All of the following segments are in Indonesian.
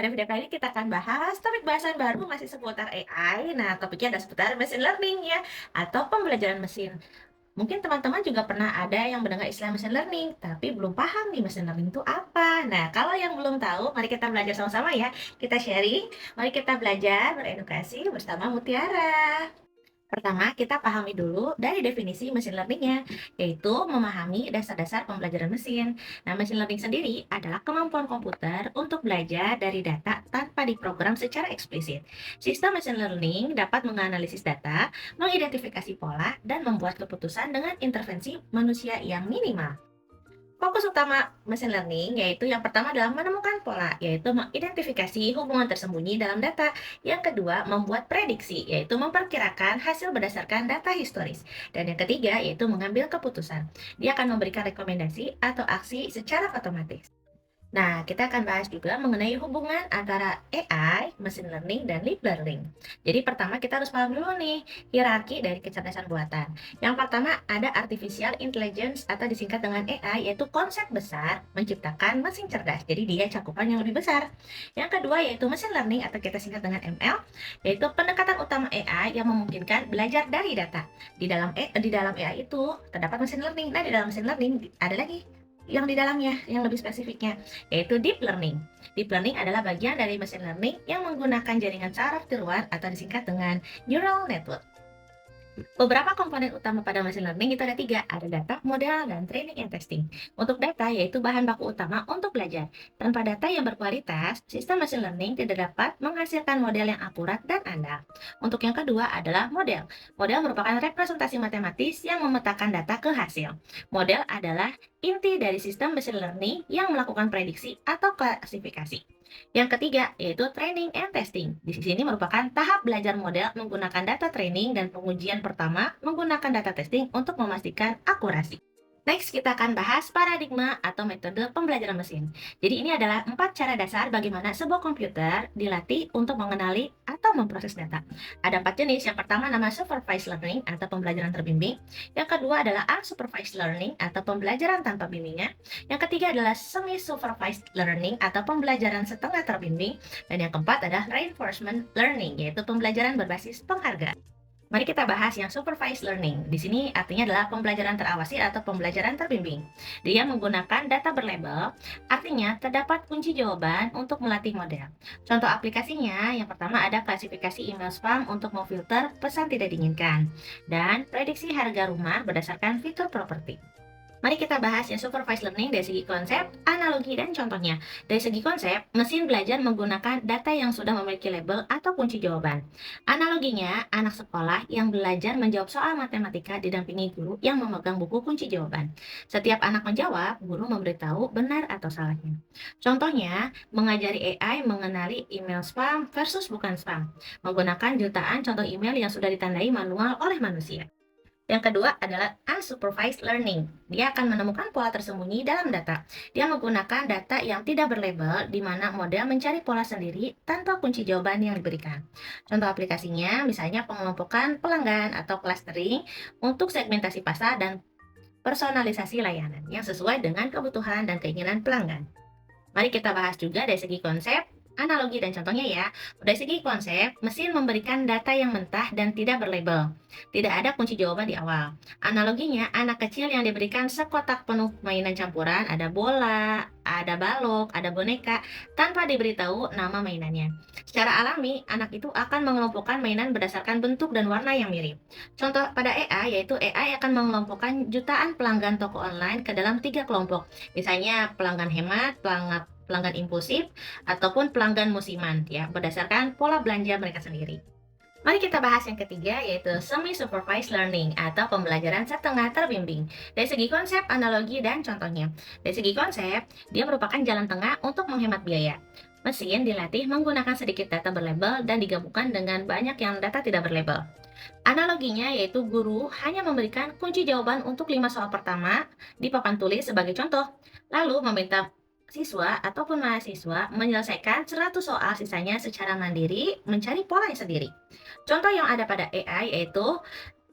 pada video kali ini kita akan bahas topik bahasan baru masih seputar AI. Nah, topiknya adalah seputar machine learning ya, atau pembelajaran mesin. Mungkin teman-teman juga pernah ada yang mendengar istilah machine learning, tapi belum paham nih machine learning itu apa. Nah, kalau yang belum tahu, mari kita belajar sama-sama ya. Kita sharing, mari kita belajar beredukasi bersama Mutiara. Pertama, kita pahami dulu dari definisi mesin learning-nya, yaitu memahami dasar-dasar pembelajaran mesin. Nah, mesin learning sendiri adalah kemampuan komputer untuk belajar dari data tanpa diprogram secara eksplisit. Sistem mesin learning dapat menganalisis data, mengidentifikasi pola, dan membuat keputusan dengan intervensi manusia yang minimal. Fokus utama machine learning yaitu yang pertama adalah menemukan pola, yaitu mengidentifikasi hubungan tersembunyi dalam data. Yang kedua, membuat prediksi, yaitu memperkirakan hasil berdasarkan data historis. Dan yang ketiga, yaitu mengambil keputusan. Dia akan memberikan rekomendasi atau aksi secara otomatis. Nah, kita akan bahas juga mengenai hubungan antara AI, machine learning, dan deep learning. Jadi pertama kita harus paham dulu nih, hierarki dari kecerdasan buatan. Yang pertama ada artificial intelligence atau disingkat dengan AI, yaitu konsep besar menciptakan mesin cerdas. Jadi dia cakupan yang lebih besar. Yang kedua yaitu machine learning atau kita singkat dengan ML, yaitu pendekatan utama AI yang memungkinkan belajar dari data. Di dalam AI itu terdapat machine learning. Nah, di dalam machine learning ada lagi yang di dalamnya, yang lebih spesifiknya, yaitu deep learning. Deep learning adalah bagian dari machine learning yang menggunakan jaringan saraf tiruan atau disingkat dengan neural network. Beberapa komponen utama pada machine learning itu ada tiga, ada data, model, dan training and testing. Untuk data, yaitu bahan baku utama untuk belajar. Tanpa data yang berkualitas, sistem machine learning tidak dapat menghasilkan model yang akurat dan andal. Untuk yang kedua adalah model. Model merupakan representasi matematis yang memetakan data ke hasil. Model adalah inti dari sistem machine learning yang melakukan prediksi atau klasifikasi. Yang ketiga, yaitu training and testing. Di sini merupakan tahap belajar model menggunakan data training dan pengujian pertama menggunakan data testing untuk memastikan akurasi. Next, kita akan bahas paradigma atau metode pembelajaran mesin. Jadi ini adalah 4 cara dasar bagaimana sebuah komputer dilatih untuk mengenali atau memproses data. Ada 4 jenis. Yang pertama nama supervised learning atau pembelajaran terbimbing. Yang kedua adalah unsupervised learning atau pembelajaran tanpa bimbingan. Yang ketiga adalah semi-supervised learning atau pembelajaran setengah terbimbing. Dan yang keempat adalah reinforcement learning, yaitu pembelajaran berbasis penghargaan. Mari kita bahas yang supervised learning. Di sini artinya adalah pembelajaran terawasi atau pembelajaran terbimbing. Dia menggunakan data berlabel, artinya terdapat kunci jawaban untuk melatih model. Contoh aplikasinya, yang pertama ada klasifikasi email spam untuk memfilter pesan tidak diinginkan, dan prediksi harga rumah berdasarkan fitur properti. Mari kita bahas yang supervised learning dari segi konsep, analogi, dan contohnya. Dari segi konsep, mesin belajar menggunakan data yang sudah memiliki label atau kunci jawaban. Analoginya, anak sekolah yang belajar menjawab soal matematika didampingi guru yang memegang buku kunci jawaban. Setiap anak menjawab, guru memberitahu benar atau salahnya. Contohnya, mengajari AI mengenali email spam versus bukan spam, menggunakan jutaan contoh email yang sudah ditandai manual oleh manusia. Yang kedua adalah unsupervised learning. Dia akan menemukan pola tersembunyi dalam data. Dia menggunakan data yang tidak berlabel, di mana model mencari pola sendiri tanpa kunci jawaban yang diberikan. Contoh aplikasinya, misalnya pengelompokan pelanggan atau clustering untuk segmentasi pasar dan personalisasi layanan yang sesuai dengan kebutuhan dan keinginan pelanggan. Mari kita bahas juga dari segi konsep, analogi, dan contohnya ya. Dari segi konsep, mesin memberikan data yang mentah dan tidak berlabel. Tidak ada kunci jawaban di awal. Analoginya, anak kecil yang diberikan sekotak penuh mainan campuran, ada bola, ada balok, ada boneka, tanpa diberitahu nama mainannya. Secara alami, anak itu akan mengelompokkan mainan berdasarkan bentuk dan warna yang mirip. Contoh pada AI, yaitu AI akan mengelompokkan jutaan pelanggan toko online ke dalam 3 kelompok. Misalnya pelanggan hemat, pelanggan impulsif, ataupun pelanggan musiman ya, berdasarkan pola belanja mereka sendiri. Mari kita bahas yang ketiga, yaitu semi-supervised learning atau pembelajaran setengah terbimbing. Dari segi konsep, analogi, dan contohnya. Dari segi konsep, dia merupakan jalan tengah untuk menghemat biaya. Mesin dilatih menggunakan sedikit data berlabel dan digabungkan dengan banyak yang data tidak berlabel. Analoginya yaitu guru hanya memberikan kunci jawaban untuk 5 soal pertama di papan tulis sebagai contoh, lalu meminta siswa ataupun mahasiswa menyelesaikan 100 soal sisanya secara mandiri, mencari polanya sendiri. Contoh yang ada pada AI yaitu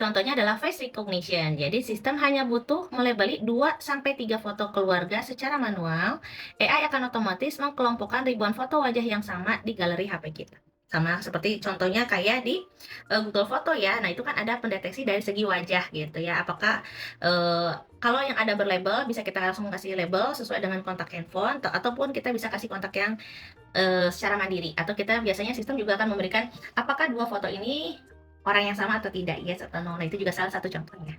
Contohnya adalah face recognition. Jadi sistem hanya butuh melabeli 2 sampai 3 foto keluarga secara manual. AI akan otomatis mengkelompokkan ribuan foto wajah yang sama di galeri HP kita. Sama seperti contohnya kayak di Google Foto ya. Nah, itu kan ada pendeteksi dari segi wajah gitu ya. Apakah kalau yang ada berlabel bisa kita langsung kasih label sesuai dengan kontak handphone ataupun kita bisa kasih kontak yang secara mandiri, atau kita biasanya sistem juga akan memberikan apakah 2 foto ini orang yang sama atau tidak, yes atau no. Nah, itu juga salah satu contohnya.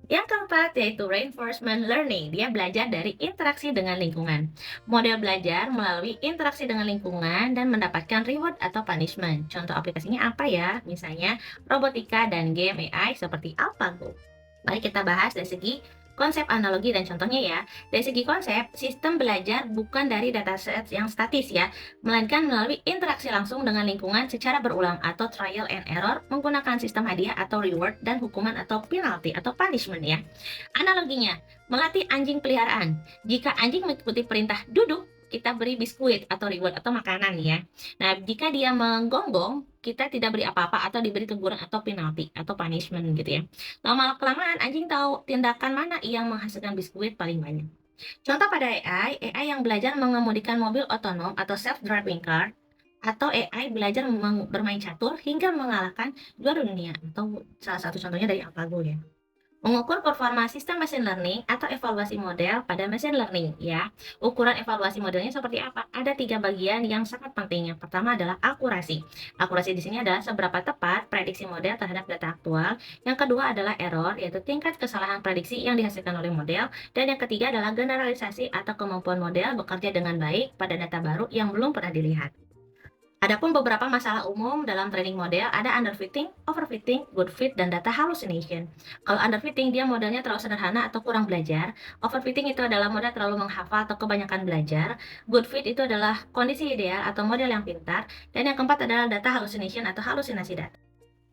Yang keempat yaitu reinforcement learning. Dia belajar dari interaksi dengan lingkungan. Model belajar melalui interaksi dengan lingkungan dan mendapatkan reward atau punishment. Contoh aplikasinya apa ya? Misalnya robotika dan game AI seperti AlphaGo. Mari kita bahas dari segi konsep, analogi, dan contohnya ya. Dari segi konsep, sistem belajar bukan dari dataset yang statis ya, melainkan melalui interaksi langsung dengan lingkungan secara berulang atau trial and error menggunakan sistem hadiah atau reward dan hukuman atau penalty atau punishment ya. Analoginya, melatih anjing peliharaan. Jika anjing mengikuti perintah duduk, kita beri biskuit atau reward atau makanan ya. Nah, jika dia menggonggong, kita tidak beri apa-apa atau diberi teguran atau penalti atau punishment gitu ya. Lama-kelamaan anjing tahu tindakan mana yang menghasilkan biskuit paling banyak. Contoh pada AI yang belajar mengemudikan mobil otonom atau self-driving car, atau AI belajar bermain catur hingga mengalahkan juara dunia, atau salah satu contohnya dari AlphaGo ya. Mengukur performa sistem machine learning atau evaluasi model pada machine learning ya. Ukuran evaluasi modelnya seperti apa? Ada 3 bagian yang sangat penting. Yang pertama adalah akurasi. Akurasi di sini adalah seberapa tepat prediksi model terhadap data aktual. Yang kedua adalah error, yaitu tingkat kesalahan prediksi yang dihasilkan oleh model. Dan yang ketiga adalah generalisasi atau kemampuan model bekerja dengan baik pada data baru yang belum pernah dilihat. Adapun beberapa masalah umum dalam training model ada underfitting, overfitting, good fit, dan data hallucination. Kalau underfitting dia modelnya terlalu sederhana atau kurang belajar. Overfitting itu adalah model terlalu menghafal atau kebanyakan belajar. Good fit itu adalah kondisi ideal atau model yang pintar. Dan yang keempat adalah data hallucination atau halusinasi data.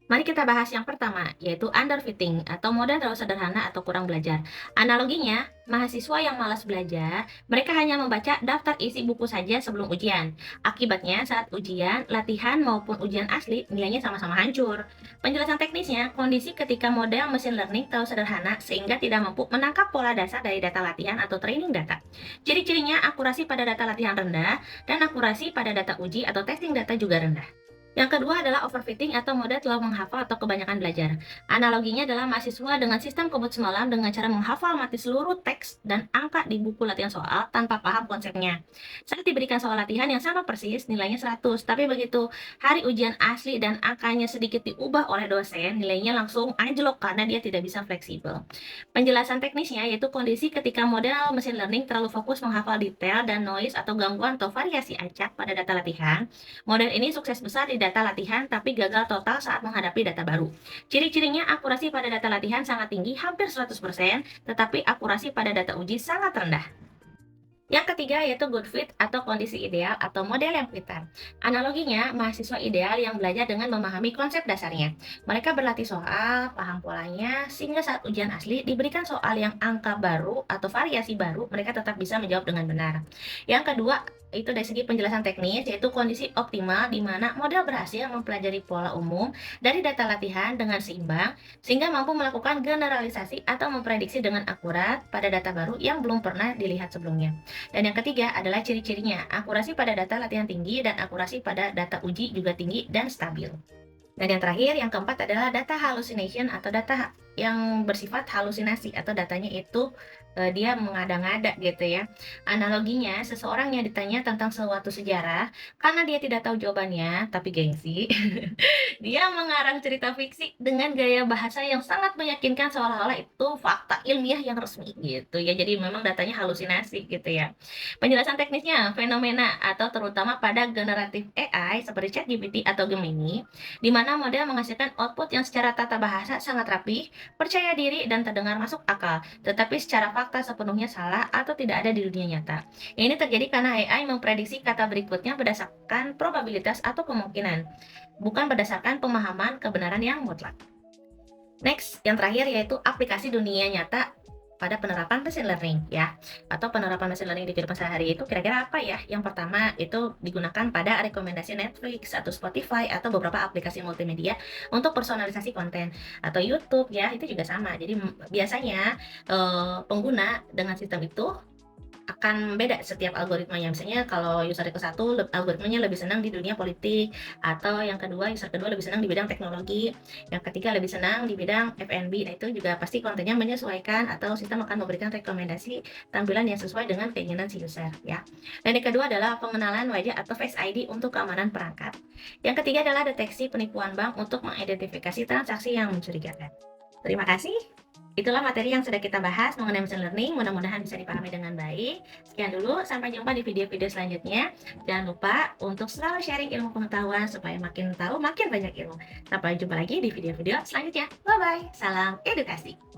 Mari kita bahas yang pertama, yaitu underfitting atau model terlalu sederhana atau kurang belajar. Analoginya, mahasiswa yang malas belajar, mereka hanya membaca daftar isi buku saja sebelum ujian. Akibatnya, saat ujian, latihan maupun ujian asli, nilainya sama-sama hancur. Penjelasan teknisnya, kondisi ketika model machine learning terlalu sederhana sehingga tidak mampu menangkap pola dasar dari data latihan atau training data. Ciri-cirinya, akurasi pada data latihan rendah, dan akurasi pada data uji atau testing data juga rendah. Yang kedua adalah overfitting atau model terlalu menghafal atau kebanyakan belajar. Analoginya adalah mahasiswa dengan sistem kebut semalam dengan cara menghafal mati seluruh teks dan angka di buku latihan soal tanpa paham konsepnya. Saat diberikan soal latihan yang sama persis, nilainya 100, tapi begitu hari ujian asli dan angkanya sedikit diubah oleh dosen, nilainya langsung anjlok karena dia tidak bisa fleksibel. Penjelasan teknisnya yaitu kondisi ketika model machine learning terlalu fokus menghafal detail dan noise atau gangguan atau variasi acak pada data latihan. Model ini sukses besar di data latihan tapi gagal total saat menghadapi data baru. Ciri-cirinya akurasi pada data latihan sangat tinggi, hampir 100%, tetapi akurasi pada data uji sangat rendah. Yang ketiga yaitu good fit atau kondisi ideal atau model yang pintar. Analoginya, mahasiswa ideal yang belajar dengan memahami konsep dasarnya. Mereka berlatih soal, paham polanya, sehingga saat ujian asli diberikan soal yang angka baru atau variasi baru, mereka tetap bisa menjawab dengan benar. Yang kedua, itu dari segi penjelasan teknis, yaitu kondisi optimal di mana model berhasil mempelajari pola umum dari data latihan dengan seimbang, sehingga mampu melakukan generalisasi atau memprediksi dengan akurat pada data baru yang belum pernah dilihat sebelumnya. Dan yang ketiga adalah ciri-cirinya, akurasi pada data latihan tinggi dan akurasi pada data uji juga tinggi dan stabil. Dan yang terakhir, yang keempat adalah data hallucination atau data yang bersifat halusinasi atau datanya itu dia mengada-ngada gitu ya. Analoginya, seseorang yang ditanya tentang suatu sejarah karena dia tidak tahu jawabannya, tapi gengsi, dia mengarang cerita fiksi dengan gaya bahasa yang sangat meyakinkan seolah-olah itu fakta ilmiah yang resmi gitu ya. Jadi memang datanya halusinasi gitu ya. Penjelasan teknisnya, fenomena atau terutama pada generatif AI seperti ChatGPT atau Gemini, di mana model menghasilkan output yang secara tata bahasa sangat rapi, percaya diri, dan terdengar masuk akal, tetapi secara fakta sepenuhnya salah atau tidak ada di dunia nyata. Ini terjadi karena AI memprediksi kata berikutnya berdasarkan probabilitas atau kemungkinan, bukan berdasarkan pemahaman kebenaran yang mutlak. Next, yang terakhir yaitu aplikasi dunia nyata pada penerapan mesin learning ya, atau penerapan mesin learning di kehidupan sehari itu kira-kira apa ya? Yang pertama itu digunakan pada rekomendasi Netflix atau Spotify atau beberapa aplikasi multimedia untuk personalisasi konten, atau YouTube ya, itu juga sama. Jadi, biasanya, pengguna dengan sistem itu akan beda setiap algoritmanya. Misalnya kalau user ke satu algoritmanya lebih senang di dunia politik, atau yang kedua, user kedua lebih senang di bidang teknologi, yang ketiga lebih senang di bidang F&B. Nah, itu juga pasti kontennya menyesuaikan atau sistem akan memberikan rekomendasi tampilan yang sesuai dengan keinginan si user ya. Dan yang kedua adalah pengenalan wajah atau Face ID untuk keamanan perangkat. Yang ketiga adalah deteksi penipuan bank untuk mengidentifikasi transaksi yang mencurigakan. Terima kasih. Itulah materi yang sudah kita bahas mengenai machine learning, mudah-mudahan bisa dipahami dengan baik. Sekian dulu, sampai jumpa di video-video selanjutnya. Jangan lupa untuk selalu sharing ilmu pengetahuan supaya makin tahu, makin banyak ilmu. Sampai jumpa lagi di video-video selanjutnya. Bye-bye, salam edukasi.